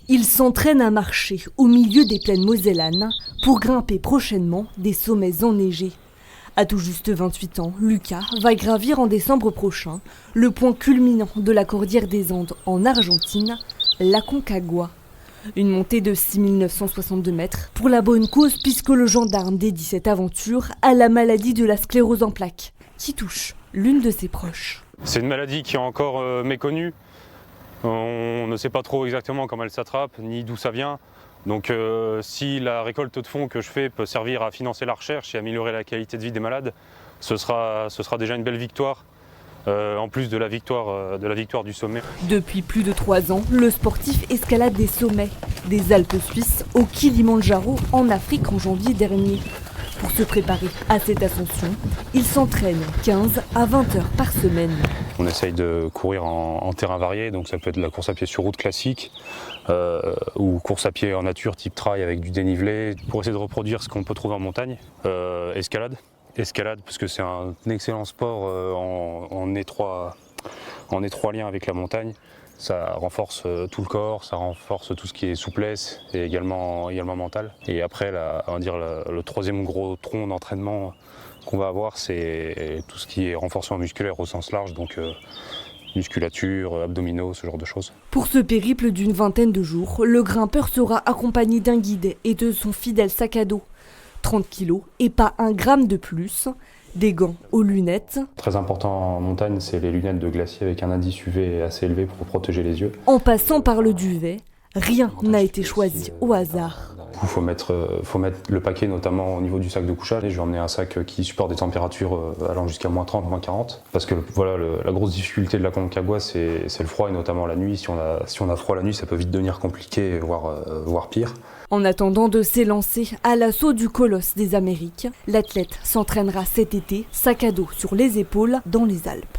Il s'entraîne à marcher au milieu des plaines mosellanes pour grimper prochainement des sommets enneigés. À tout juste 28 ans, Lucas va gravir en décembre prochain le point culminant de la cordillère des Andes en Argentine, l'Aconcagua. Une montée de 6962 mètres pour la bonne cause puisque le gendarme dédie cette aventure à la maladie de la sclérose en plaques qui touche l'une de ses proches. C'est une maladie qui est encore méconnue. On ne sait pas trop exactement comment elle s'attrape, ni d'où ça vient. Donc si la récolte de fonds que je fais peut servir à financer la recherche et améliorer la qualité de vie des malades, ce sera déjà une belle victoire, en plus de la victoire du sommet. Depuis plus de 3 ans, le sportif escalade des sommets, des Alpes suisses au Kilimandjaro en Afrique en janvier dernier. Pour se préparer à cette ascension, il s'entraîne 15 à 20 heures par semaine. On essaye de courir en terrain varié, donc ça peut être de la course à pied sur route classique ou course à pied en nature type trail avec du dénivelé pour essayer de reproduire ce qu'on peut trouver en montagne. Escalade parce que c'est un excellent sport en étroit lien avec la montagne. Ça renforce tout le corps, ça renforce tout ce qui est souplesse et également mental. Et après, on va dire le troisième gros tronc d'entraînement qu'on va avoir, c'est tout ce qui est renforcement musculaire au sens large, donc musculature, abdominaux, ce genre de choses. Pour ce périple d'une vingtaine de jours, le grimpeur sera accompagné d'un guide et de son fidèle sac à dos. 30 kilos et pas un gramme de plus. Des gants aux lunettes. Très important en montagne, c'est les lunettes de glacier avec un indice UV assez élevé pour protéger les yeux. En passant par le duvet, rien n'a été choisi au hasard. Il faut mettre le paquet, notamment au niveau du sac de couchage. Je vais emmener un sac qui supporte des températures allant jusqu'à moins 30, moins 40. Parce que voilà, la grosse difficulté de la Concagua, c'est le froid, et notamment la nuit. Si on a froid la nuit, ça peut vite devenir compliqué, voire pire. En attendant de s'élancer à l'assaut du colosse des Amériques, l'athlète s'entraînera cet été, sac à dos sur les épaules, dans les Alpes.